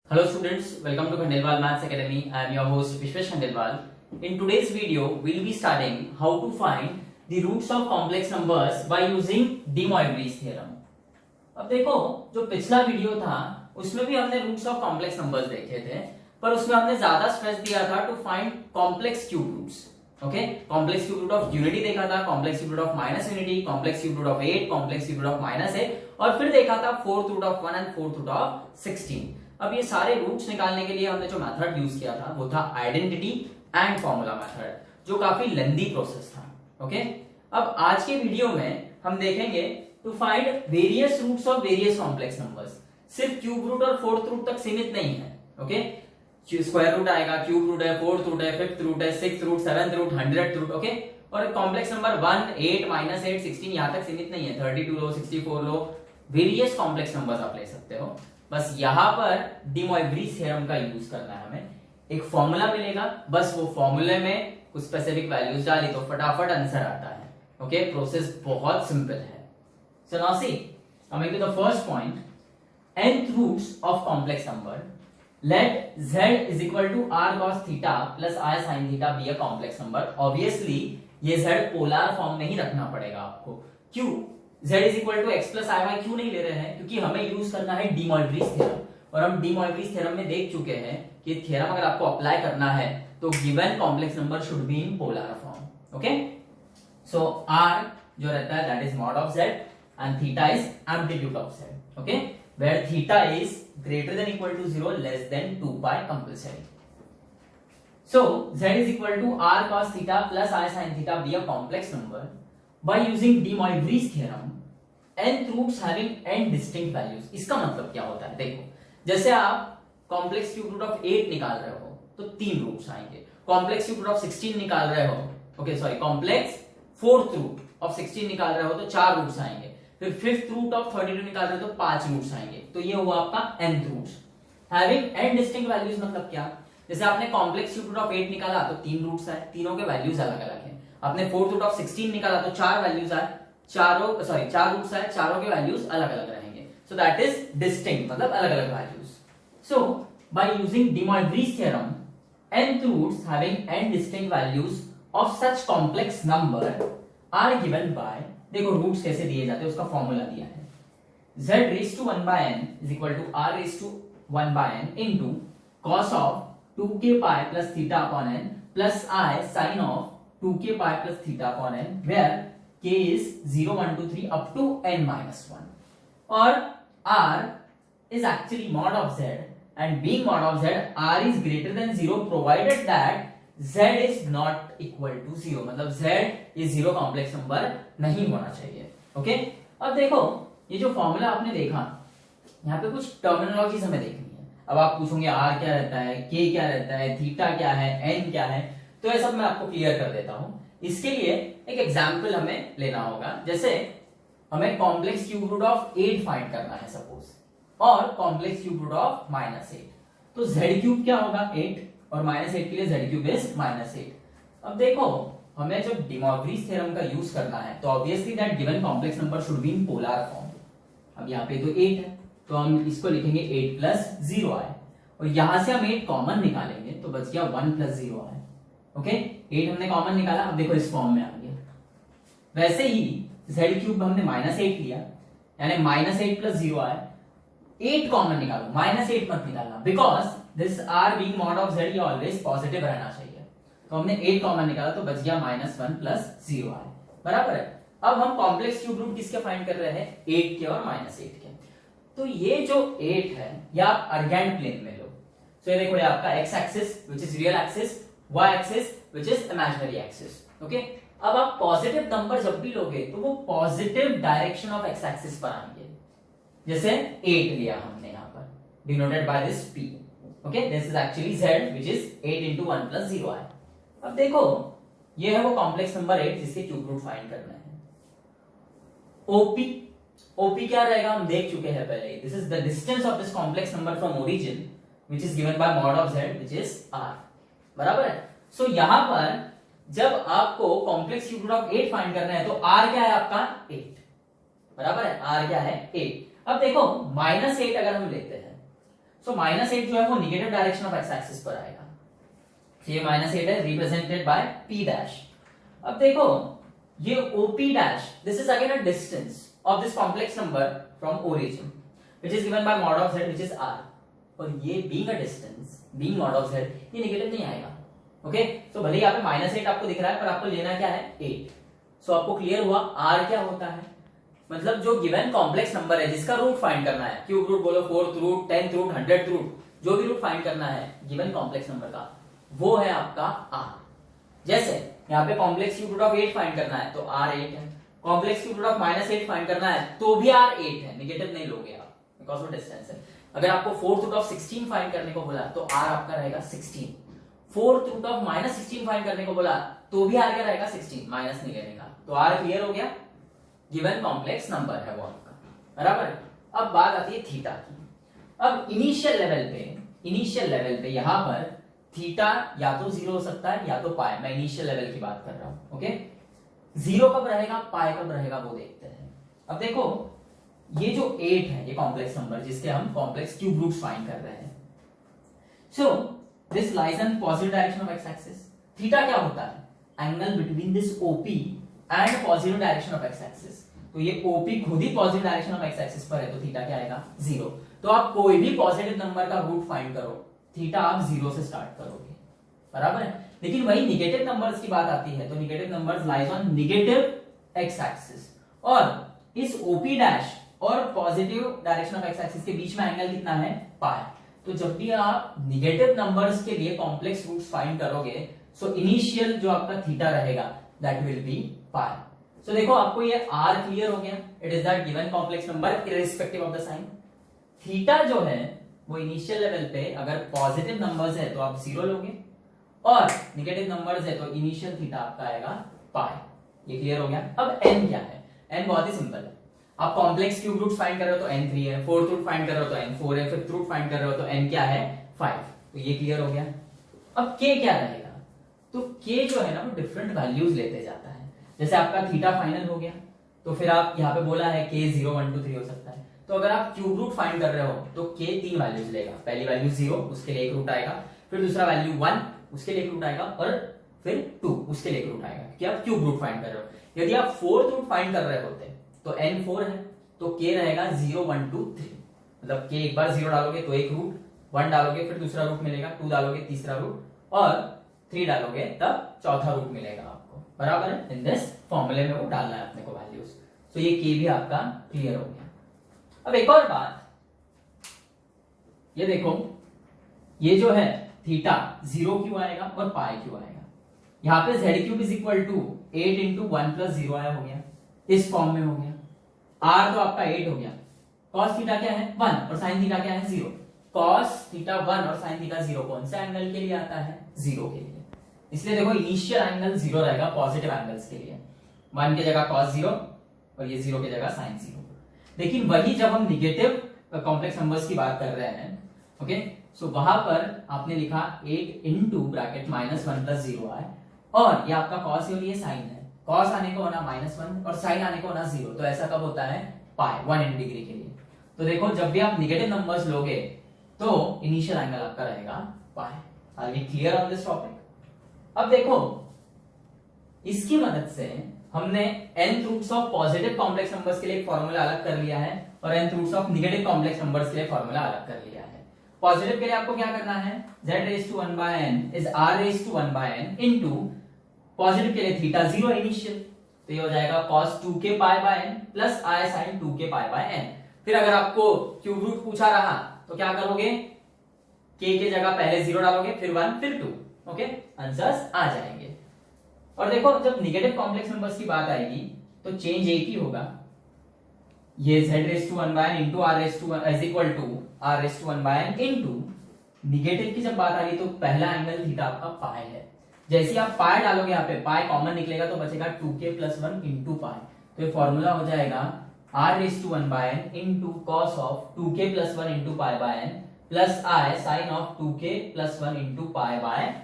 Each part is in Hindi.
Hello students, welcome to Khandelwal Maths Academy. I am your host Vishwesh Khandelwal. In today's video, we will be studying how to find the roots of complex numbers by using De Moivre's theorem. अब देखो, जो पिछला वीडियो था उसमें भी हमने रूट्स ऑफ कॉम्प्लेक्स नंबर्स देखे थे, पर उसमें हमने ज्यादा स्ट्रेस दिया था to find complex cube roots. Okay, complex cube root of unity देखा था, complex cube root of minus unity, complex cube root of 8, complex cube root of -8 और फिर देखा था fourth root of 1 and fourth root of 16. अब ये सारे रूट्स निकालने के लिए हमने जो मेथड यूज किया था वो था आइडेंटिटी एंड फॉर्मूला मेथड, जो काफी लेंथी प्रोसेस था. ओके, अब आज के वीडियो में हम देखेंगे to find various roots of various complex numbers. सिर्फ क्यूब रूट और फोर्थ रूट तक सीमित नहीं है. ओके, स्क्वायर रूट आएगा, क्यूब रूट है, फोर्थ रूट है, फिफ्थ रूट है, sixth root, seventh root, 100th root. Okay, और कॉम्प्लेक्स नंबर 1, 8, -8, 16 यहां तक सीमित नहीं है. 32 लो, 64 लो, वेरियस कॉम्प्लेक्स नंबर्स आप ले सकते हो. बस यहां पर De Moivre's थ्योरम का यूज करना है. हमें एक फॉर्मूला मिलेगा, बस वो फॉर्मूले में कुछ स्पेसिफिक वैल्यूज डाली तो फटाफट आंसर आता है. ओके, प्रोसेस बहुत सिंपल है. So now see, coming to the first point, nth roots of complex number, let z is equal to r cos theta plus I sin theta be a complex number. Obviously ये z पोलर फॉर्म में ही रखना पड़ेगा आपको. क्यों? z is equal to x plus i क्यों नहीं ले रहे हैं? क्योंकि हमें यूज करना है De Moivre's थ्योरम, और हम De Moivre's थ्योरम में देख चुके हैं कि थ्योरम अगर आपको अप्लाई करना है तो given complex number should be in polar form. Okay, so r जो रहता है that is mod of z and theta is amplitude of z. Okay, where theta is greater than equal to 0, less than 2 pi compulsory. So z is equal to r cos theta plus I sin theta be a complex number by using De Moivre's theorem. nth roots having n distinct values. इसका मतलब क्या होता है? देखो, जैसे आप कॉम्प्लेक्स क्यूब रूट ऑफ 8 निकाल रहे हो तो 3 रूट्स आएंगे. कॉम्प्लेक्स क्यूब रूट ऑफ 16 निकाल रहे हो, okay sorry, complex fourth root of 16 निकाल रहे हो तो 4 रूट्स आएंगे. फिर फिफ्थ रूट ऑफ 32 निकाल रहे हो तो 5 रूट्स आएंगे. तो ये हुआ आपका nth roots. Having n distinct values मतलब क्या? जैसे आपने कॉम्प्लेक्स क्यूब रूट ऑफ 8 निकाला तो 3 रूट्स आए, तीनों के वैल्यूज अलग अलग हैं. आपने फोर्थ रूट ऑफ 16 निकाला तो 4 वैल्यूज आए, 4 रूट्स आए, चारों के वैल्यूज अलग अलग रहेंगे. सो दैट इज डिस्टिंक्ट, मतलब अलग अलग values. So by using De Moivre's theorem, nth roots having n distinct values of such complex number are given by, देखो रूट्स कैसे दिए जाते हैं उसका फॉर्मूला दिया है. z raised to 1 by n is equal to r raised to 1 by n into cos of 2k pi plus theta upon n plus I sin of 2k pi plus theta upon n, where k is 0, 1, 2, 3 up to n minus 1. और r is actually mod of z, and being mod of z, r is greater than 0 provided that z is not equal to 0. मतलब z is 0 कॉम्प्लेक्स नंबर नहीं होना चाहिए. ओके, अब देखो ये जो फॉर्मूला आपने देखा, यहाँ पे कुछ टर्मिनोलॉजीज हमें देखनी है. अब आप पूछोगे r क्या रहता है, k क्या रहता है, थीटा क्या है, n क्या है, तो ये सब मैं आपको क्लियर कर देता हूं. इसके लिए एक एग्जाम्पल हमें लेना होगा. जैसे हमें complex cube root of 8 find करना है सपोज, और कॉम्प्लेक्स क्यूब रूट ऑफ -8. तो z क्यूब क्या होगा? 8, और -8 के लिए z क्यूब इज -8. अब देखो हमें जो De Moivre's थ्योरम का यूज करना है तो obviously that given complex number should be in polar form. अब यहाँ पे तो 8 है तो हम इसको लिखेंगे 8 प्लस 0 आए, और यहां से हम 8 कॉमन निकालेंगे तो बच गया 1 प्लस 0 आए. ओके, 8 हमने कॉमन निकाला, अब देखो इस फॉर्म में आ गया. वैसे ही z क्यूब हमने -8 लिया, यानी -8 प्लस 0 आए. 8 कॉमन निकालो, -8 मत निकालना, because this r being mod of z ये ऑलवेज पॉजिटिव रहना चाहिए. तो हमने 8 कॉमन निकाला तो बच गया -1 प्लस 0 आए. बराबर है. अब हम कॉम्प्लेक्स क्यूब रूट किसके फाइंड कर रहे हैं? 8 के और -8 के. तो ये जो 8 है या आप अर्गेंट प्लेन में लो. तो ये देखो, ये आपका x axis which is real axis, y axis which is imaginary axis. Okay, अब आप पॉजिटिव नंबर जब भी लोगे तो वो positive direction of x axis पर आएंगे. जैसे 8 लिया हमने यहाँ पर, denoted by this p. Okay, this is actually z which is 8 into 1 plus 0 आए. अब देखो ये है वो कॉम्प्लेक्स नंबर 8 जिसके क्यूब रूट फाइंड करना है. OP क्या रहेगा हम देख चुके हैं पहले. This is the distance of this complex number from origin which is given by mod of z which is r. बराबर है. सो यहां पर जब आपको कॉम्प्लेक्स क्यूब रूट ऑफ 8 फाइंड करना है तो r क्या है आपका? 8. बराबर है. r क्या है? 8. अब देखो -8 अगर हम लेते हैं सो -8 जो है वो negative direction of x axis पर आएगा। ये -8 है, रिप्रेजेंटेड बाय p डैश। अब देखो ये OP dash, this is again a distance of this complex number from origin which is given bye mod of z which is r, और ये being a distance, being mod of z, ये नेगेटिव नहीं आएगा। ओके, सो भले यहाँ पे -8 आपको दिख रहा है पर आपको लेना क्या है 8। सो आपको क्लियर हुआ r क्या होता है, मतलब जो गिवन कॉम्प्लेक्स नंबर है जिसका रूट फाइंड करना है, क्यूब रूट बोलो, 4th root, 10th root, 100th root, जो भी रूट फाइंड करना है गिवन कॉम्प्लेक्स नंबर का, वो है आपका r। जैसे यहाँ पे complex cube root of 8 find करना है तो r 8 है, complex cube root of -8 find करना है तो भी r 8 है, नेगेटिव नहीं लोगे आप बिकॉज वो डिस्टेंस है। अगर आपको 4th रूट ऑफ 16 फाइंड करने को बोला तो r आपका रहेगा 16, 4th रूट ऑफ -16 फाइंड करने को बोला तो भी r क्या रहेगा 16, माइनस नहीं लेने का, तो r क्लियर हो गया, गिवन कॉम्प्लेक्स नंबर है वो आपका, बराबर। अब बात आती है थीटा की। अब इनिशियल लेवल पे यहां पर थीटा या तो 0 हो सकता है या तो पाई, मैं इनिशियल लेवल की बात कर रहा हूं। ओके, 0 कब रहेगा, पाई कब रहेगा वो देखते हैं। अब देखो ये जो 8 है ये कॉम्प्लेक्स नंबर जिसके हम कॉम्प्लेक्स क्यूब रूट्स फाइंड कर रहे हैं। So this lies in positive direction of x axis. Theta क्या होता है, angle between this OP and positive direction of x axis. तो ये ओपी खुद ही positive direction of x axis पर है तो थीटा क्या आएगा 0। तो आप कोई भी पॉजिटिव नंबर का रूट फाइंड करो, थीटा आप 0 से स्टार्ट करोगे, बराबर है। लेकिन वही निगेटिव नंबर्स की बात आती है तो negative numbers lies on negative x axis, और इस ओपी डैश और positive direction of x axis के बीच में एंगल कितना है पाई। तो जब भी आप निगेटिव नंबर्स के लिए कॉम्प्लेक्स रूट्स फाइंड करोगे सो इनिशियल जो आपका थीटा रहेगा that will be pi. So देखो आपको ये r क्लियर हो गया, it is that given complex number irrespective of the sign. Theta जो है वो इनिशियल लेवल पे अगर पॉजिटिव नंबर्स है तो आप 0 लोगे और निगेटिव नंबर्स है तो इनिशियल थीटा आपका आएगा पाई। ये क्लियर हो गया। अब n क्या है, n बहुत ही सिंपल है, आप कॉम्प्लेक्स क्यूब रूट फाइंड कर रहे हो तो n 3 है, 4th रूट फाइंड कर रहे हो तो n 4 है, 5th रूट फाइंड कर रहे हो तो n क्या है 5। तो ये क्लियर हो गया। अब k क्या रहेगा, तो k जो है ना वो डिफरेंट वैल्यूज लेते जाता है। जैसे आपका थीटा फाइनल हो गया तो फिर आप यहाँ पे बोला है k 0 1 2 3 हो सकता है, तो अगर आप क्यूब रूट फाइंड कर रहे हो तो k 3 वैल्यूज लेगा। पहली वैल्यू 0 उसके लिए एक रूट आएगा, फिर दूसरा वैल्यू 1 उसके लिए एक रूट आएगा, और फिर 2 उसके लिए एक रूट आएगा कि आप क्यूब रूट फाइंड कर रहे हो। यदि आप 4th रूट फाइंड कर रहे होते तो n 4 है तो k रहेगा 0 1 2 3, मतलब k एक बार 0 डालोगे तो एक रूट, 1 डालोगे फिर दूसरा रूट मिलेगा, 2 डालोगे तीसरा रूट, और 3 डालोगे तब चौथा रूट मिलेगा आपको, बराबर है। इन दिस फॉर्मूले में वो डालना है अपने को वैल्यूज। तो ये k भी आपका क्लियर हो गया। अब एक और बात, ये देखो ये जो है थीटा 0 क्यों आएगा और पाई क्यों आएगा। यहाँ पे z cube is equal to 8 into 1 plus 0 आया हो गया, इस फॉर्म में हो गया। r तो आपका 8 हो गया, cos थीटा क्या है 1 और sin थीटा क्या है 0। cos थीटा 1 और sin थीटा 0 कौन से एंगल के लिए आता है 0 के लिए, इसलिए देखो इनिशियल एंगल 0 रहेगा पॉजिटिव एंगल्स के लिए, 1 की जगह cos 0 और ये 0 की जगह sin 0। लेकिन वही जब हम निगेटिव कॉम्प्लेक्स नंबर्स की बात कर रहे हैं, ओके, सो वहां पर आपने लिखा 8 इंटू ब्रैकेट -1 प्लस 0 आए, और ये आपका cos है और ये sin है, cos आने को होना -1 और sin आने को होना 0, तो ऐसा कब होता है पाई 180 डिग्री के लिए। तो देखो जब भी आप निगेटिव नंबर्स लोगे तो इनिशियल एंगल आपका रहेगा pi. Are we clear on this topic. अब देखो इसकी मदद से हमने nth roots of positive complex numbers के लिए फॉर्मूला अलग कर लिया है और nth roots of negative complex numbers के लिए फॉर्मूला अलग कर लिया है। पॉजिटिव के लिए आपको क्या करना है, z raised to 1 by n is r raised to 1 by n into positive के लिए थीटा 0 इनिशियल, तो ये हो जाएगा cos 2k pi by n plus i sin 2k pi by n। फिर अगर आपको क्यूब रूट पूछा रहा तो क्या करोगे, k की जगह पहले 0 डालोगे फिर 1 फिर 2, ओके, आंसर्स आ जाएंगे। और देखो जब निगेटिव कॉम्प्लेक्स नंबर्स की बात आएगी तो चेंज एक ही होगा, ये z raised to 1 by n into r raised to 1 is equal to r raised to 1 by n into negative की जब बात आ रही तो पहला एंगल थीटा आपका पाई है। जैसे ही आप पाई डालोगे यहाँ पे पाई कॉमन निकलेगा तो बचेगा 2k plus 1 into पाई, तो ये फॉर्मूला हो जाएगा r raised to 1 by n into cos of 2k plus 1 into pi by n plus i sin of 2k plus 1 into pi by n।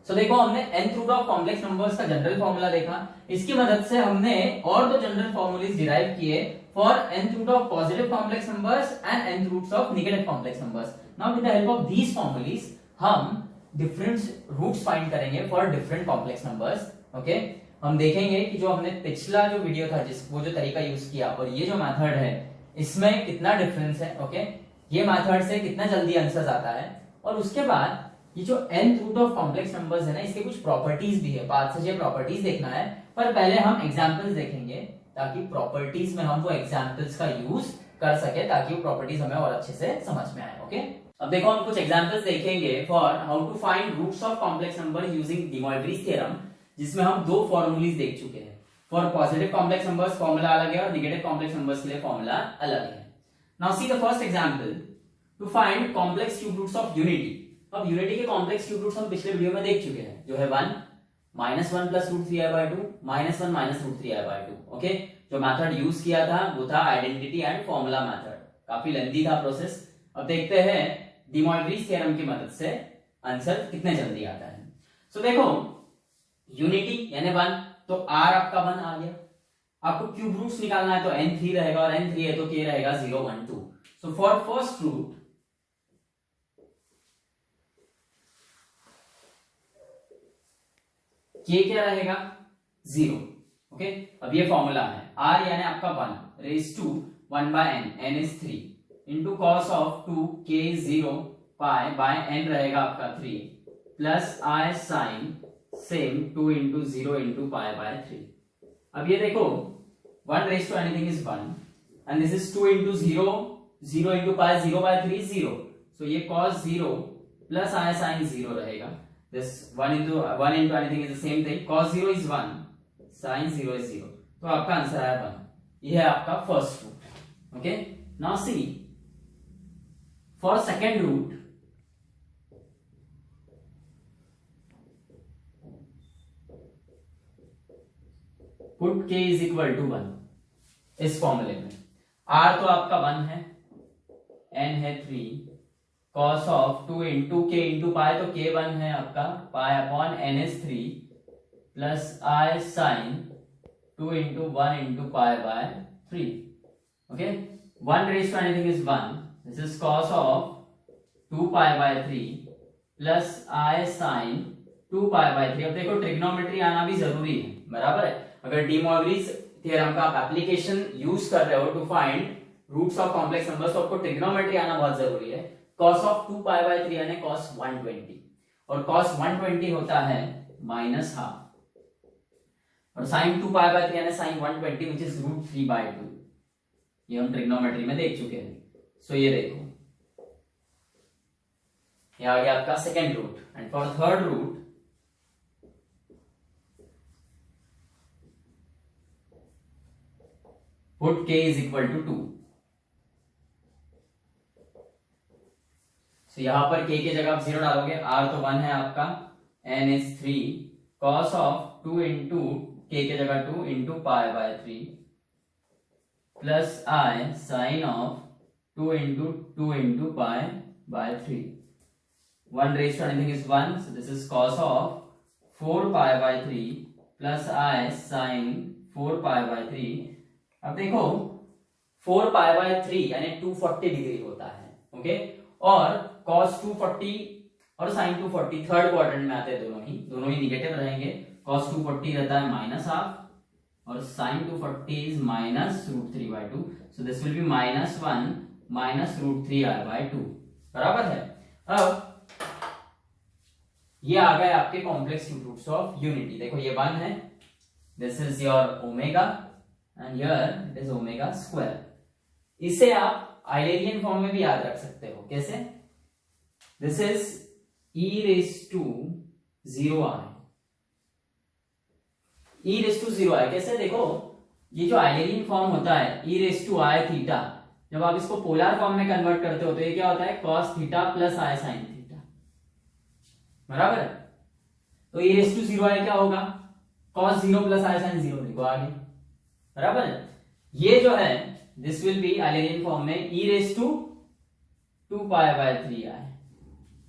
So देखो हमने nth root of complex numbers का जनरल फॉर्मूला देखा, इसकी मदद से हमने और दो जनरल फॉर्मूलेस डिराइव किए for nth root of positive complex numbers and nth roots of negative complex numbers. Now with the help of these formulae हम डिफरेंट रूट्स फाइंड करेंगे for different complex numbers. Okay, हम देखेंगे कि जो हमने पिछला जो वीडियो था वो जो तरीका यूज किया और ये जो मेथड है इसमें कितना डिफरेंस है। ओके, ये मेथड से कितना जल्दी आंसर आता है, और उसके बाद ये जो nth root of complex numbers है ना, इसके कुछ प्रॉपर्टीज भी है, पाथ से ये प्रॉपर्टीज देखना है। पर पहले हम एग्जांपल्स देखेंगे ताकि प्रॉपर्टीज में हम वो एग्जांपल्स का यूज कर सके, ताकि वो प्रॉपर्टीज हमें और अच्छे से समझ में आए। ओके, अब देखो हम कुछ एग्जांपल्स देखेंगे for how to find roots of complex number using De Morgan theorem, जिसमें हम दो फॉर्मूलीज देख चुके हैं। For positive complex numbers formula अलग है और नेगेटिव कॉम्प्लेक्स नंबर्स के लिए फॉर्मूला अलग है। Now see the first example, to find complex cube roots of unity. अब यूनिटी के कॉम्प्लेक्स क्यूब रूट्स हम पिछले वीडियो में देख चुके हैं, जो है 1 -1 + √3i/2 -1 - √3i/2। ओके, जो मेथड यूज किया था वो था आइडेंटिटी एंड फॉर्मूला मेथड, काफी लेंथी था प्रोसेस। अब देखते हैं डी मॉर्गन थ्योरम की मदद से आंसर कितने जल्दी आता है। सो देखो यूनिटी यानी 1, तो r आपका 1 आ गया। आपको क्यूब रूट्स निकालना है तो n3 रहेगा, और n3 है तो k रहेगा 0 1 2। So for first root k क्या रहेगा 0। ओके, अब ये फॉर्मूला है r यानी आपका 1 raise to 1/n, n is 3 into cos of 2 k 0 pi by n रहेगा आपका 3 plus i sine same 2 into 0 into pi by 3। अब ये देखो 1 raise to anything is 1 and this is 2 into 0, 0 into pi 0/3 0। So ये cos 0 प्लस i साइन 0 रहेगा। This 1 into anything is the same thing. Cos 0 is 1, sin 0 is 0. तो आपका आंसर आया 1। ये है आपका first root. Okay, now see for second root, put k is equal to 1 इस फॉर्मूले में। r तो आपका 1 है, n है 3, cos of 2 into k into pi, तो k 1 है आपका, pi upon n is 3 plus i sine 2 into 1 into pi by 3। Okay, 1 raise to anything is 1, this is cos of 2 pi by 3 plus i sine 2 pi by 3। अब देखो ट्रिग्नोमेट्री आना भी जरूरी है, बराबर है। अगर डी मॉर्गन थ्योरम का आप एप्लीकेशन यूज कर रहे हो to find roots of complex numbers, तो आपको ट्रिग्नोमेट्री आना बहुत जरूरी है। cos ऑफ 2 पाई बाय 3 यानी cos 120, और cos 120 होता है -½ और sin 2 पाई बाय 3 यानी sin 120 विच इज √3/2। ये हम ट्रिग्नोमेट्री में देख चुके हैं। सो ये देखो ये आ गया आपका second root. And for third root, put k is equal to 2। तो यहां पर k की जगह आप 0 डालोगे, r तो 1 है आपका, n is 3, cos of 2 into k की जगह 2 into pi by 3 plus i sine of 2 into pi by 3। 1 raise to anything is 1, so this is cos of 4 pi by 3 plus i sine 4 pi by 3। अब देखो 4 पाई बाय 3 यानी 240 डिग्री होता है। ओके, और cos 240 और sin 240 थर्ड क्वाड्रेंट में आते हैं, दोनों ही निगेटिव रहेंगे। cos 240 रहता है -½ और sin 240 is -√3/2, so this will be -1 -√3i/2, बराबर है। अब ये आ गए आपके complex cube roots of unity. देखो ये 1 है, this is your omega and here it is omega square. इसे आप आइलेरियन फॉर्म में भी याद रख सकते हो। कैसे? This is e raised to 0i, e raised to 0i। कैसे? देखो ये जो आइलेरियन फॉर्म होता है e raised to i theta, जब आप इसको पोलर फॉर्म में कन्वर्ट करते हो तो ये क्या होता है cos theta plus i sin theta, बराबर है। तो e raised to 0i क्या होगा cos 0 प्लस i sin 0, देखो आगे, बराबर है। ये जो है दिस विल बी आइलेरियन फॉर्म में e raised to 2π/3i।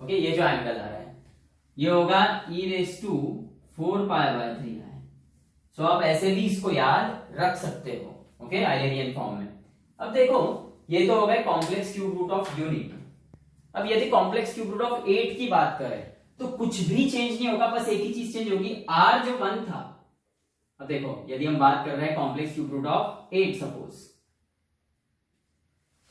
Okay, ये जो एंगल आ रहा है ये होगा e raised to 4π/3i। सो आप ऐसे भी इसको याद रख सकते हो। ओके, आइलेरियन फॉर्म में। अब देखो ये तो हो गए complex cube root of unity. अब यदि कॉम्प्लेक्स क्यूब रूट ऑफ 8 की बात करें तो कुछ भी चेंज नहीं होगा, बस एक ही चीज चेंज होगी, r जो 1 था। अब देखो यदि हम बात कर रहे हैं complex cube root of 8 suppose,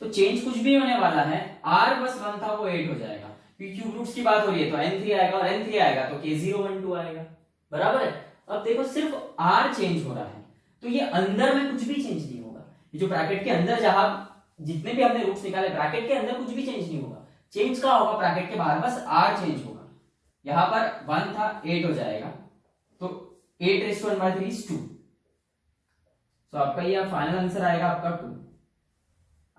तो चेंज कुछ भी होने वाला है, r बस 1 था वो 8 हो जाएगा, क्योंकि क्यूब रूट्स की बात हो रही है तो n3 आएगा और n3 आएगा तो k012 आएगा, बराबर है। अब देखो सिर्फ r चेंज हो रहा है, तो ये अंदर में कुछ भी चेंज नहीं होगा, ये जो ब्रैकेट के अंदर जहां जितने भी हमने रूट्स निकाले ब्रैकेट के अंदर कुछ भी चेंज नहीं होगा, चेंज कहां होगा, ब्रैकेट के बाहर, बस r चेंज होगा। यहां पर 1 था 8 हो जाएगा, तो 8⁻³ इज 2, तो आपका ये फाइनल आंसर आएगा आपका 2।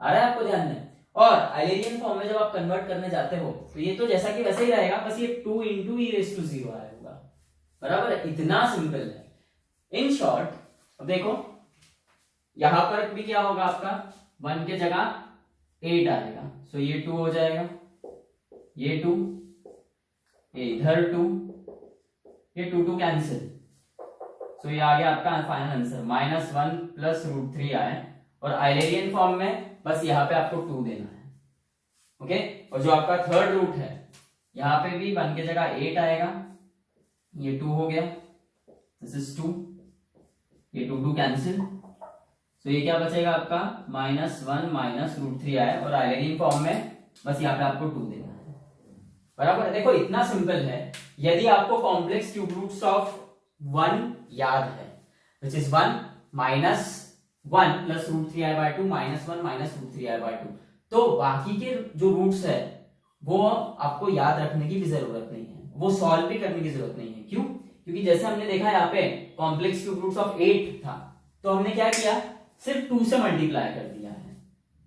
आ रहा है आपको ध्यान में। और आइलेरियन फॉर्म में जब आप कन्वर्ट करने जाते हो तो ये तो जैसा कि वैसे ही रहेगा, बस ये 2 × e⁻0 आएगा, बराबर है, इतना सिंपल है। इन शॉर्ट अब देखो यहां पर भी क्या होगा, आपका 1 के जगह 8 आएगा, सो ये 2 हो जाएगा, ये 2, ये इधर 2, ये 2 कैंसिल, सो ये आ गया आपका फाइनल आंसर -1 + √3 आए। और आइलेरियन फॉर्म में बस यहाँ पे आपको 2 देना है, ओके। और जो आपका थर्ड रूट है यहाँ पे भी 1 के जगह 8 आएगा, ये 2 हो गया, दिस इज 2, ये 2 कैंसिल, तो ये क्या बचेगा आपका -1 - √3 आए। और आइलेरियन फॉर्म में बस यहाँ पे आपको 2 देना है, बराबर है। देखो इतना सिंपल है। यदि आपको कॉम्प्लेक्स क्यूब रूट्स ऑफ 1 याद है, विच इज 1 - 1 + √3i/2 -1 - √3i/2, तो बाकी के जो रूट्स है वो आपको याद रखने की भी जरूरत नहीं है, वो सॉल्व भी करने की जरूरत नहीं है। क्यों? क्योंकि जैसे हमने देखा यहाँ पे कॉम्प्लेक्स क्यूब रूट्स ऑफ 8 था, तो हमने क्या किया, सिर्फ 2 से मल्टीप्लाई कर दिया है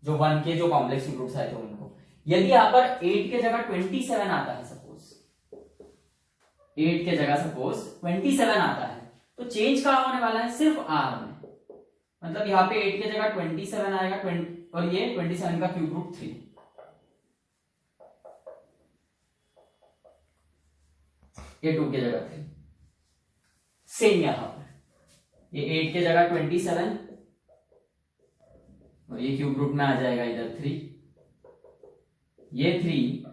जो 1 के जो कॉम्प्लेक्स क्यूब रूट्स आए थे उनको। यदि यहाँ पर 8 के जगह 27 आता है, सपोज 8 के जगह सपोज 27 आता है, तो चेंज कहां होने वाला है, सिर्फ r में, मतलब यहाँ पे 8 के जगह 27 आएगा, और ये 27 का क्यूब रूट 3, ये 2 के जगह 3। सेम यहां पर ये 8 के जगह 27 और ये क्यूब रूट में आ जाएगा इधर 3, ये 3,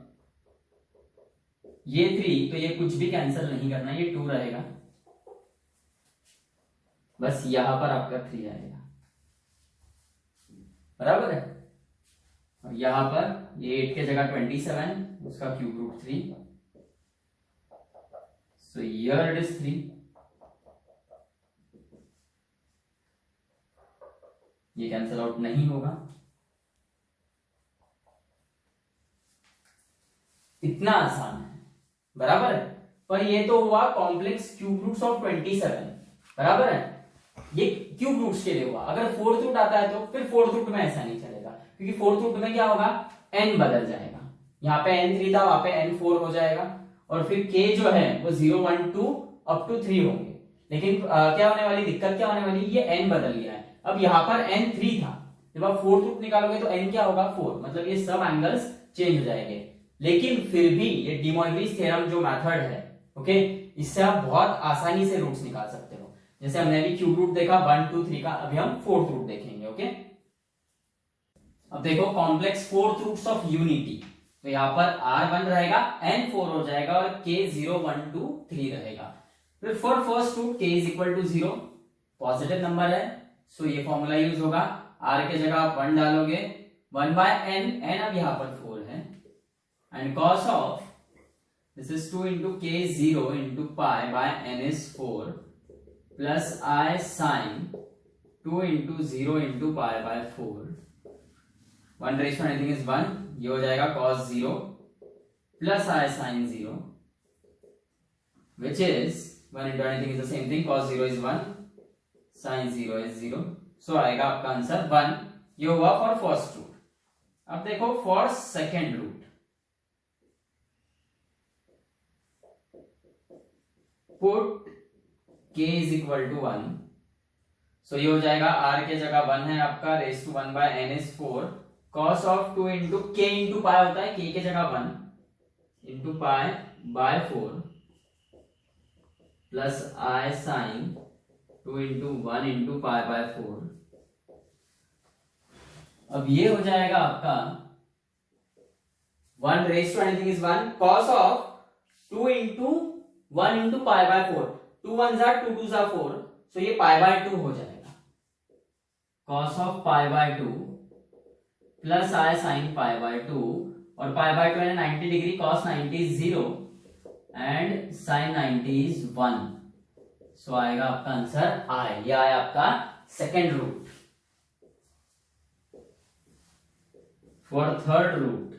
ये 3, तो ये कुछ भी कैंसिल नहीं करना, ये 2 रहेगा, बस यहां पर आपका 3 आएगा, बराबर है। और यहां पर ये 8 के जगह 27, उसका cube root 3, so here it is 3, ये कैंसिल आउट नहीं होगा। इतना आसान है, बराबर है। पर ये तो हुआ कॉम्प्लेक्स क्यूब रूट्स ऑफ 27, बराबर है, ये क्यूब रूट्स के लिए हुआ। अगर फोर्थ रूट आता है तो फिर फोर्थ रूट में ऐसा नहीं चलेगा, क्योंकि फोर्थ रूट में क्या होगा, n बदल जाएगा, यहाँ पे n3 था वहां पे n4 हो जाएगा, और फिर k जो है वो 0 1 2 up to 3 होंगे। लेकिन क्या होने वाली दिक्कत, क्या होने वाली, ये n बदल गया है। अब यहाँ पर n3 था, जब आप फोर्थ रूट निकालोगे तो n क्या होगा, 4, मतलब ये सब एंगल्स चेंज हो जाएंगे। लेकिन फिर भी ये डी मॉर्गनस थ्योरम जो मेथड है, ओके, इससे आप बहुत आसानी से रूट्स निकाल सकते हो। जैसे हमने अभी क्यूब रूट देखा 1 2 3 का, अभी हम फोर्थ रूट देखेंगे, ओके। अब देखो complex fourth roots of unity, तो यहाँ पर r1 रहेगा, n4 हो जाएगा और k 0 1 2 3 रहेगा। फिर for first root k = 0, positive number है, सो ये फॉर्मूला यूज होगा, r के जगह आप 1 डालोगे, 1/n, n अब यहाँ पर 4 है, and cos of this is 2 × k0 × π/n is 4 plus i sin 2 × 0 × π/4, 1 raised to anything is 1, ये हो जाएगा cos 0 plus i sin 0, which is 1 into anything is the same thing, cos 0 is 1, sin 0 is 0, so आएगा आपका आंसर 1। ये हुआ फॉर फर्स्ट रूट। अब देखो for second root, put k = 1, so ये हो जाएगा r के जगह 1 है आपका, raise to 1/n is 4, cos of 2 × k × π होता है, k के जगह 1 × π/4 प्लस i sin 2 × 1 × π/4। अब ये हो जाएगा आपका 1 raised to anything is 1, cos of 2 into 1 into pi by 4, 2 1s are 2 2s are 4, so ये pi by 2 हो जाएगा, cos of pi by 2 plus I sin pi by 2, और pi by 2 है 90 degree, cos 90 is 0 and sin 90 is 1, so आएगा आपका आंसर आई। ये आया आपका second root. For third root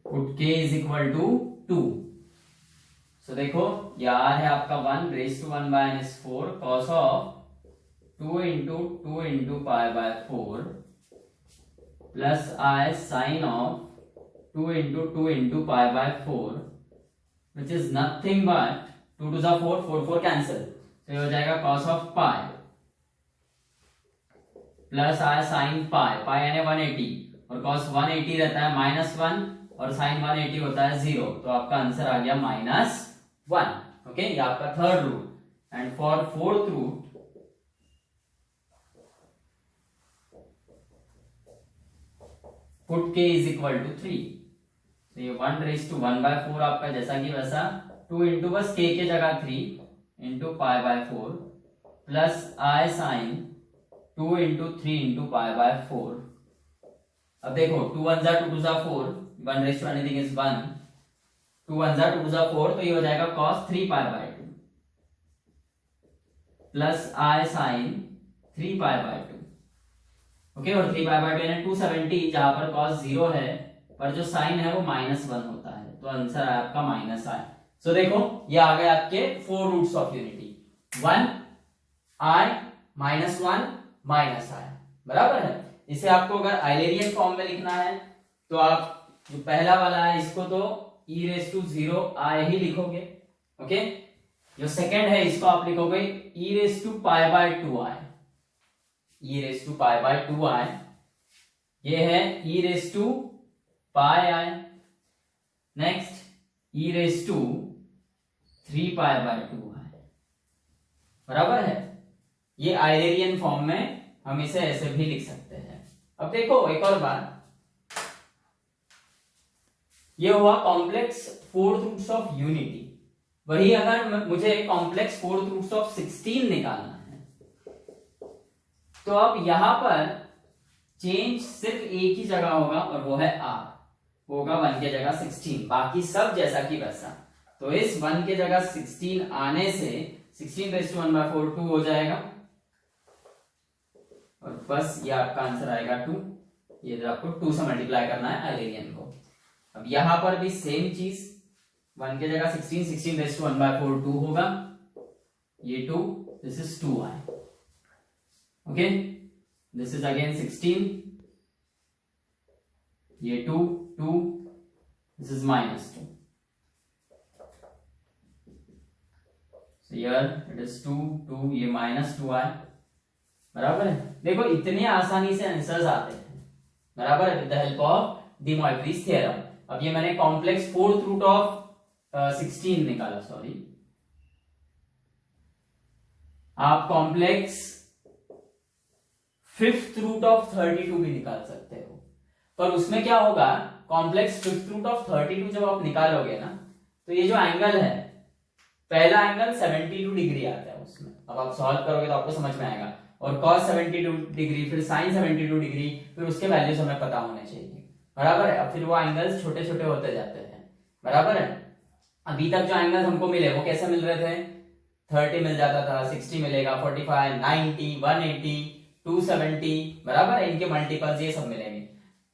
put k is equal to 2, so देखो यार है आपका 1 raise to 1 by minus 4 cos of 2 into pi by 4 plus i sine of 2 into pi by 4 which is nothing but 2 to the 4 4 4 cancel, तो ये हो जाएगा cos of pi plus i sine pi, pi यानी 180 और cos 180 रहता है -1 और sin 180 होता है 0, तो आपका आंसर आ गया -1। ओके, ये आपका third root. And for fourth root put k is equal to 3, तो ये 1 रेज टू 1 बाय 4 आपका जैसा कि वैसा, 2 इंटू बस k के जगह 3 into pi by 4 plus i sine 2 into 3 into pi by 4। अब देखो 2 1 जा 2 2 जा 4, 1 रेज टू एनीथिंग इज 1, 2 1 जा 2 2 जा 4, तो ये हो जाएगा cos 3 pi by 2 plus i sine 3 pi by 2। Okay, और 3 पाई बाय 2 यानी 270, जहां पर cos 0 है पर जो साइन है वो -1 होता है, तो आंसर है आपका -i। सो देखो ये आ गए आपके 4 roots of unity, 1 i -1 -i, बराबर है। इसे आपको अगर आइलेरियन फॉर्म में लिखना है तो आप जो पहला वाला है इसको तो e रेज टू 0 i ही लिखोगे। ओके, जो सेकंड है इसको आप लिखोगे e raise to pi by 2i, e raise to pi by 2i, ये है e raise to pi i, next e raise to 3 pi by 2i, बराबर है। ये आइलेरियन फॉर्म में हम इसे ऐसे भी लिख सकते हैं। अब देखो एक और बात, ये हुआ complex fourth roots of unity. वही अगर मुझे कॉम्प्लेक्स फोर्थ रूट्स ऑफ 16 निकालना है तो अब यहां पर चेंज सिर्फ एक ही जगह होगा और वो है r, होगा 1 के जगह 16, बाकी सब जैसा कि वैसा। तो इस 1 के जगह 16 आने से 16 रेज़ टू 1 बाय 4 2 हो जाएगा, और बस ये आपका आंसर आएगा 2। ये आपको 2 से मल्टीप्लाई करना है आइलेरियन को। अब यहां पर भी सेम चीज, 1 के जगह 16 रेज़ टू 1 बाय 4 2 होगा, ये 2, this is 2i। Okay, this is again 16, ये 2 2, this is -2, so here it is 2 2, ये -2i, बराबर है। देखो इतनी आसानी से आंसर्स आते हैं, बराबर है, with the help of de Moivre's theorem. अब ये मैंने कॉम्प्लेक्स फोर्थ रूट ऑफ 16 निकाला, सॉरी, आप कॉम्प्लेक्स फिफ्थ रूट ऑफ 32 भी निकाल सकते हो, पर उसमें क्या होगा, कॉम्प्लेक्स फिफ्थ रूट ऑफ 32 जब आप निकालोगे ना तो ये जो एंगल है, पहला एंगल 72 डिग्री आता है उसमें। अब आप सॉल्व करोगे तो आपको समझ में आएगा, और cos 72 डिग्री, फिर sin 72 डिग्री, फिर उसके वैल्यूज हमें पता होने चाहिए, बराबर है। अब फिर वो एंगल्स छोटे छोटे होते जाते हैं, बराबर है। अभी तक जो एंगल्स हमको मिले वो कैसे मिल रहे थे, 30 मिल जाता था, 60 मिलेगा, 45, 90, 180, 270, बराबर है, इनके मल्टीपल्स ये सब मिलेंगे।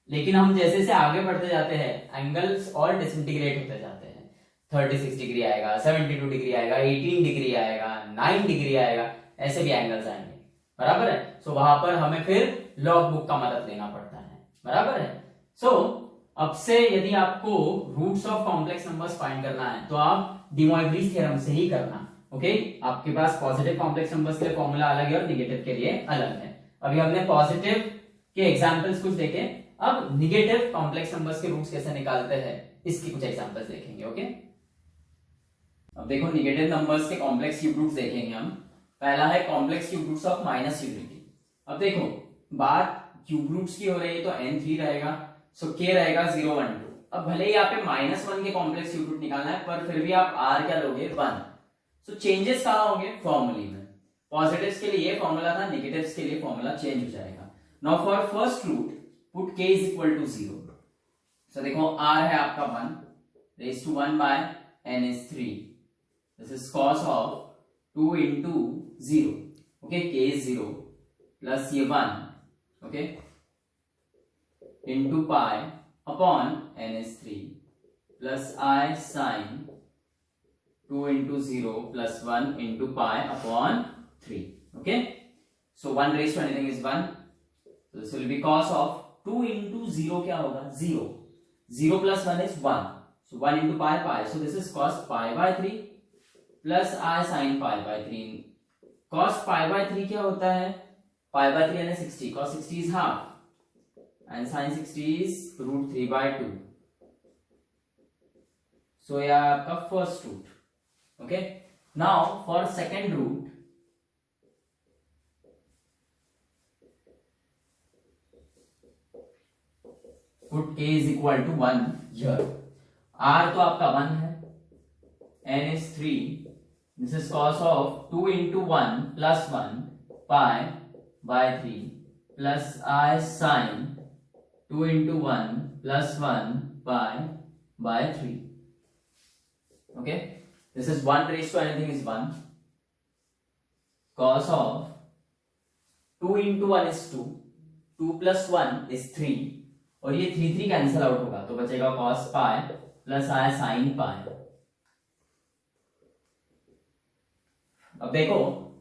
लेकिन हम जैसे जैसे आगे बढ़ते जाते हैं एंगल्स और डिसइंटीग्रेट होते जाते हैं, 36 डिग्री आएगा, 72 डिग्री आएगा, 18 डिग्री आएगा, 9 डिग्री आएगा, ऐसे भी एंगल्स आएंगे, बराबर है। सो वहां पर हमें फिर लॉग बुक का मदद लेना पड़ता है, बराबर है। सो अब से यदि आपको roots of complex numbers find करना है तो आप डी मॉइफ्रीज थ्योरम से ही करना। ओके, आपके पास पॉजिटिव कॉम्प्लेक्स नंबर्स के लिए फॉर्मूला अलग है और निगेटिव के लिए अलग है। अभी हमने पॉजिटिव के एग्जांपल्स कुछ देखे, अब निगेटिव कॉम्प्लेक्स नंबर्स के रूट्स कैसे निकालते हैं इसकी कुछ एग्जांपल्स देखेंगे। ओके, अब देखो निगेटिव नंबर्स के कॉम्प्लेक्स क्यूब रूट्स देखेंगे हम। पहला है complex cube roots of minus unity. अब देखो बात क्यूब रूट्स की हो रही है तो n3 रहेगा, सो k रहेगा 0 1 2। अब भले ही यहाँ पे -1 के कॉम्प्लेक्स क्यूब रूट निकालना है, पर फिर भी आप r क्या लोगे 1। सो चेंजेस कहाँ होंगे, फॉर्मूले में। पॉजिटिव्स के लिए ये फॉर्मूला था, नेगेटिव्स के लिए फॉर्मूला चेंज हो जाएगा। Now for first root put k is equal to 0। So देखो r है आपका 1 raise to 1 by n is 3। This is cos of 2 into 0, okay, k is 0 plus ये 1, okay, into pi upon n is 3 plus I sin 2 into 0 plus 1 into pi upon 3, okay. So 1 raised to anything is 1, so this will be cos of 2 into 0 क्या होगा 0, 0 plus 1 is 1, so 1 into pi pi, so this is cos pi by 3 plus I sin pi by 3। cos pi by 3 क्या होता है, pi by 3 यानी 60, cos 60 is half and sin 60 is root 3 by 2। so यह आपका first root, okay. Now for second root, put k is equal to 1 here, r तो आपका 1 है, n is 3, this is cos of 2 into 1 plus 1 pi by 3 plus I sin 2 into 1 plus 1 pi by 3, okay. This is 1 raised to anything is 1, cos of 2 into 1 is 2, 2 plus 1 is 3 और ये 3 कैंसिल आउट होगा तो बचेगा cos pi plus I sin pi। अब देखो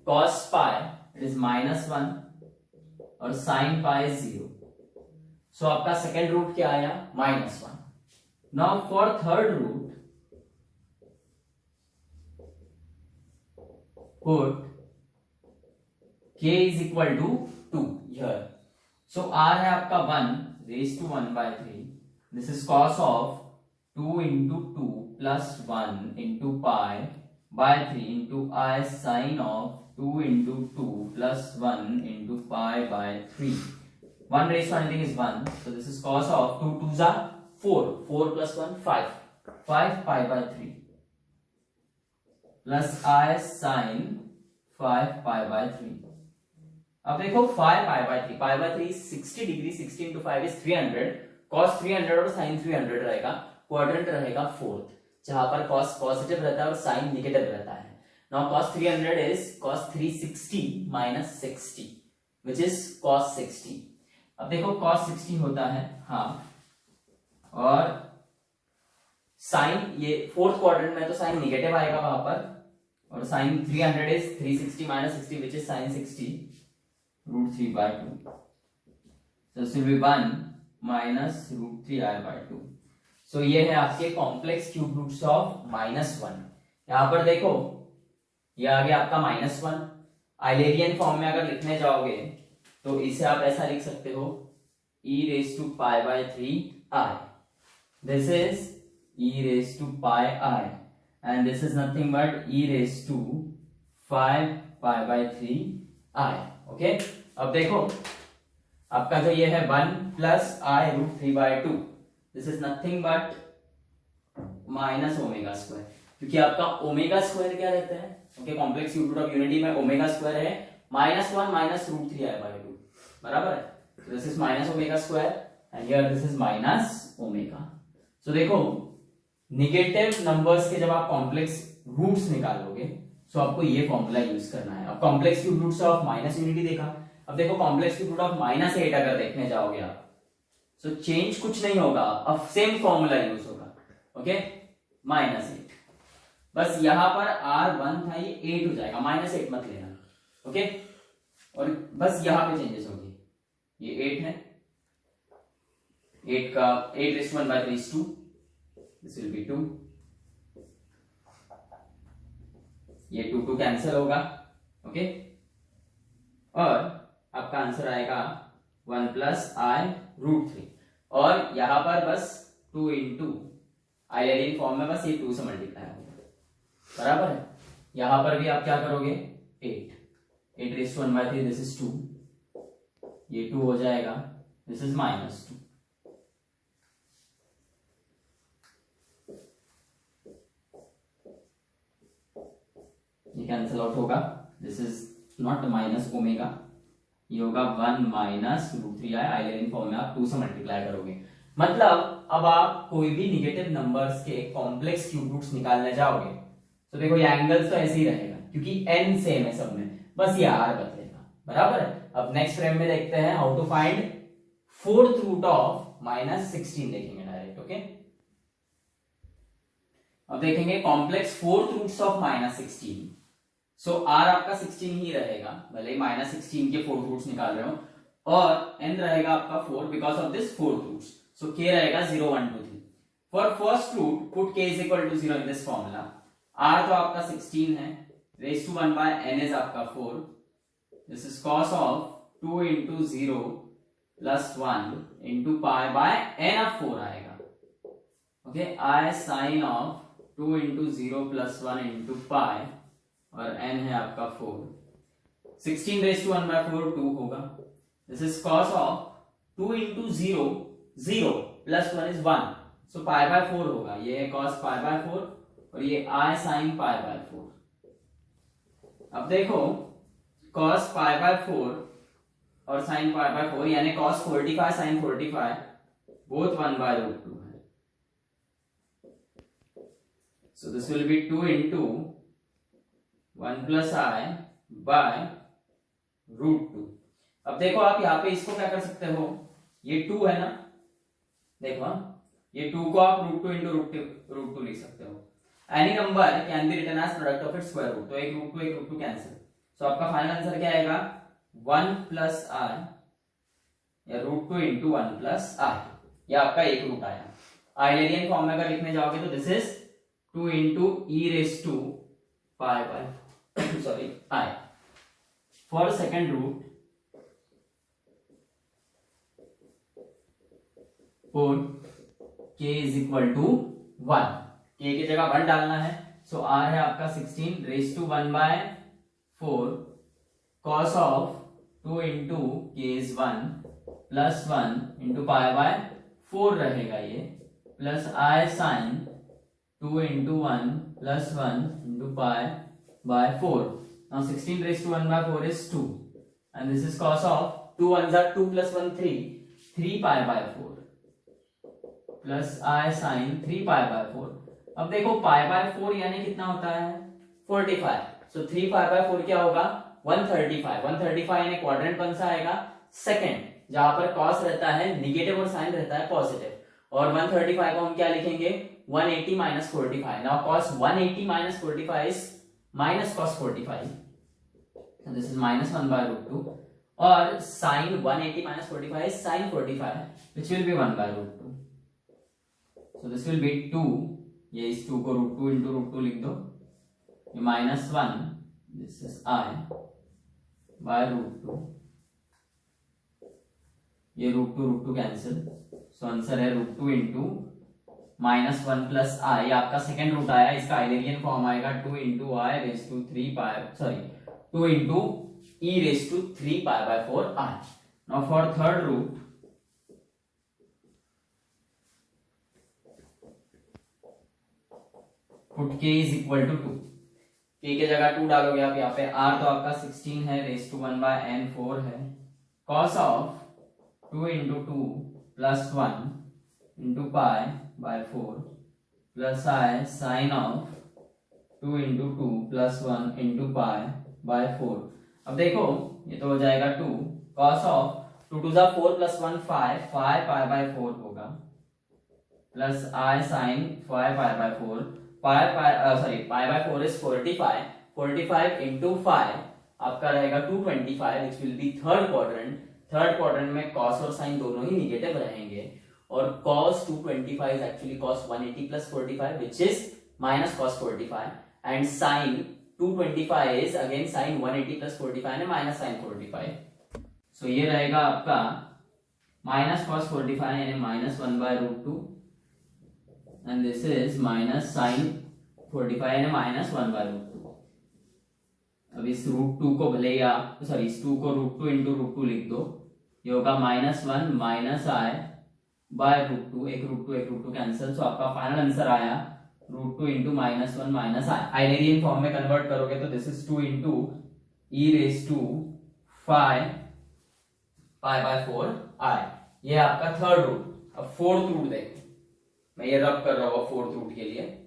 cos pi इट इज -1 और sin pi is 0, सो आपका सेकेंड रूट क्या आया -1। Now for third root put k is equal to 2 here, so r है आपका 1 raised to 1 by 3, this is cos of 2 into 2 plus 1 into pi by 3 into I sin of 2 into 2 plus 1 into pi by 3, 1 raised to anything is 1, so this is cos of 2 2s are 4, 4 plus 1 5 pi by 3 plus I sin 5 pi by 3। अब देखो 5 pi by 3 60 degree, 60 into 5 is 300, cos 300 और sin 300 रहेगा, क्वाड्रेंट रहेगा फोर्थ, जहां पर cos पॉजिटिव रहता है और sin नेगेटिव रहता है। Now cos 300 is cos 360 minus 60 which is cos 60। अब देखो cos 60 होता है हाफ और sin ये फोर्थ क्वाड्रेंट में तो sin नेगेटिव आएगा वहां पर, और sin 300 is 360 minus 60 which is sin 60 root 3 by 2, so this will be 1 minus root 3i by 2। सो ये है आपके कॉम्प्लेक्स क्यूब रूट्स ऑफ -1। यहां पर देखो ये आ गया आपका -1, आइलेरियन फॉर्म में अगर लिखने जाओगे तो इसे आप ऐसा लिख सकते हो e raised to pi by 3i, this is e raised to pi I and this is nothing but e raised to 5 pi by 3i, okay. अब देखो आपका जो ये है 1 plus I root 3 by 2, this is nothing but minus omega square, क्योंकि आपका ओमेगा स्क्वायर क्या रहता है, okay, complex cube root of unity में ओमेगा स्क्वायर है -1 माइनस रूट 3i by 2, बराबर है। This is minus omega square and here this is minus omega. So देखो नेगेटिव नंबर्स के जब आप कॉम्प्लेक्स रूट्स निकालोगे तो आपको ये फॉर्मूला यूज करना है। अब complex cube roots of minus unity देखा, अब देखो कॉम्प्लेक्स क्यूब रूट ऑफ -8 अगर देखने जाओगे आप, सो चेंज कुछ नहीं होगा, अब सेम फॉर्मूला यूज होगा, ओके, -8। बस यहां पर r1 था ये 8 हो जाएगा, -8 मत लेना, ओके, और बस यहां पे चेंजेस होगी, ये 8 है, 8 का 8 raised to 1 by 3 is 2, this will be 2, ये 2 कैंसिल होगा, ओके, और आपका आंसर आएगा 1 plus I root 3, और यहां पर बस 2 into आइलेरियन फॉर्म में बस ये 2 से मल्टीप्लाई होगा, बराबर है। यहां पर भी आप क्या करोगे 8 raised to 1 by 3, this is 2, ये 2 हो जाएगा, दिस इज -2. ये कैंसिल आउट होगा, this is not minus omega, ये होगा 1 माइनस √3i. आइलेरियन फॉर्म में आप 2 से मल्टीप्लाई करोगे, मतलब अब आप कोई भी निगेटिव नंबर्स के कॉम्प्लेक्स क्यूब रूट्स निकालने जाओगे तो देखो ये एंगल्स तो ऐसे ही रहेगा क्योंकि n सेम है सब में, बस ये r बदलेगा, बराबर है. अब नेक्स्ट फ्रेम में देखते हैं how to find fourth root of -16 देखेंगे डायरेक्ट. ओके, अब देखेंगे complex fourth roots of -16. So r आपका 16 ही रहेगा, भले ही -16 के फोर्थ रूट्स निकाल रहे हो, और n रहेगा आपका 4 because of this fourth roots. So k रहेगा 0 1 2 3. For first root put k is equal to 0 in this formula. r तो आपका 16 है, raise to 1 by n is आपका 4. This is cos of 2 into 0 plus 1 into pi by n of 4 आएगा. Okay, i sine of 2 into 0 plus 1 into pi और n है आपका 4. 16 रेज टू 1 बाय 4 2 होगा. This is cos of 2 into 0 0 plus 1 is 1, so pi by 4 होगा. ये है cos पाई बाय 4 और ये i साइन पाई बाय 4. अब देखो cos पाई बाय 4 और sin पाई बाय 4 यानी cos 45 sin 45 बोथ 1 बाय √2 है. So this will be 2 into 1 plus i by √2. अब देखो आप यहाँ पे इसको क्या कर सकते हो, ये 2 है ना, देखो ये 2 को आप √2 into √2 लिख सकते हो. Any number can be written as product of its square root, तो एक √2 कैंसिल. सो आपका फाइनल आंसर क्या आएगा 1 प्लस i या √2 into 1 प्लस i. ये आपका एक रूट आया. आइलेरियन फॉर्म में अगर लिखने जाओगे तो this is 2 into e raised to pi by sorry I. For second root put k is equal to 1. k की जगह 1 डालना है. सो r है आपका 16 raise to 1 by 4 cos of 2 into k is 1 plus 1 into pi by 4 रहेगा ये, plus i sine 2 into 1 plus 1 into pi by 4. Now 16 raised to 1 by 4 is 2. And this is cos of 2 1s are 2 plus 1 3. 3 pi by 4. Plus I sin 3 pi by 4. अब देखो pi by 4 यानी कितना होता है 45. So 3 pi by 4 क्या होगा 135. 135 यानी क्वाड्रेंट कौन सा आएगा सेकेंड, जहां पर cos रहता है निगेटिव और साइन रहता है पॉजिटिव. और 135 को हम क्या लिखेंगे 180 minus 45. Now cos 180 minus 45 is minus cos 45. So this is minus 1 by √2. और sin 180 minus 45 is sin 45, which will be 1 by √2. So this will be 2. ये इस 2 को √2 into √2 लिख दो. ये minus 1. This is I by √2. ये √2 कैंसिल. सो आंसर है √2 into -1 प्लस i. आपका सेकेंड रूट आया, इसका आइलेरियन फॉर्म आएगा 2 into i raised to 3 pi, sorry 2 into e raised to 3 pi by 4 i. Now for third root put k is equal to 2. k के जगह 2 डालोगे आप यहाँ पे. r तो आपका 16 है raised to 1 by n 4 है. cos of 2 into 2 plus 1 into pi by 4 plus I sin of 2 into 2 plus 1 into pi by 4. अब देखो ये तो हो जाएगा 2 cos of 2 to the 4 plus 1 5 pi by 4 होगा plus I sin 5 pi by 4 pi by 4 is 45. 45 into 5 आपका रहेगा 225 which will be third quadrant. Third quadrant में cos और sin दोनों ही निगेटिव रहेंगे और cos 225 is actually cos 180 plus 45 which is minus cos 45 and sin 225 is again sin 180 plus 45 and minus sin 45. So ये रहेगा आपका minus cos 45 यानी minus 1 by √2 and this is minus sin 45 यानी minus 1 by √2. अब इस √2 को भले या सॉरी इस 2 को √2 into √2 लिख दो ये होगा -1 माइनस आई बाय √2, एक √2 कैंसिल, सो आपका फाइनल आंसर आया √2 into -1 minus i. Eulerian form में कन्वर्ट करोगे तो this is 2 into e raise to pi by 4 i. ये आपका थर्ड रूट। अब फोर्थ रूट देखो, मैं ये रब कर रहा हूँ फोर्थ रूट के लिए।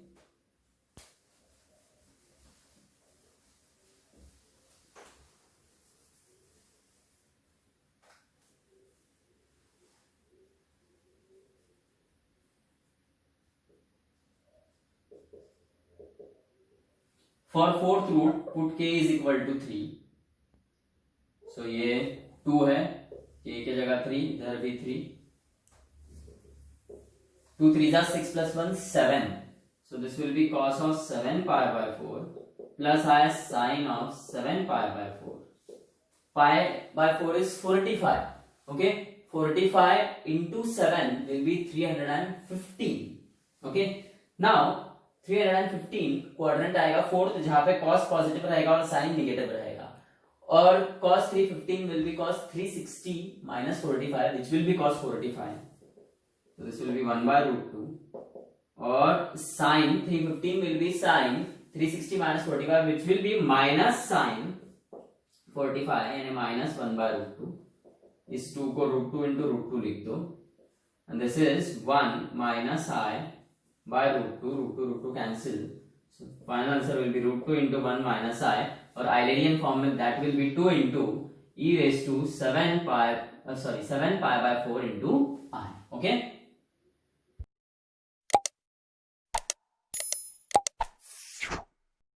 For fourth root, put k is equal to 3. So ये 2 है, k के जगह 3, इधर भी 3. 2 3 जा 6 plus 1 7. So this will be cos of 7 pi by 4 plus I sin of 7 pi by 4. Pi by 4 is 45. Okay, 45 into 7 will be 315. Okay, now 315 quadrant आएगा फोर्थ, जहां पे cos पॉजिटिव रहेगा और sin नेगेटिव रहेगा, और cos 315 will be cos 360 minus 45 which will be cos 45, so this will be 1 by √2, और sin 315 will be sin 360 minus 45 which will be minus sin 45 यानी minus 1 by √2। इस 2 को √2 into √2 लिख दो, and this is 1 minus I by √2 cancel, so final answer will be √2 into 1 minus I, और Eulerian form में that will be 2 into e raised to 7 pi by 4 into I। okay,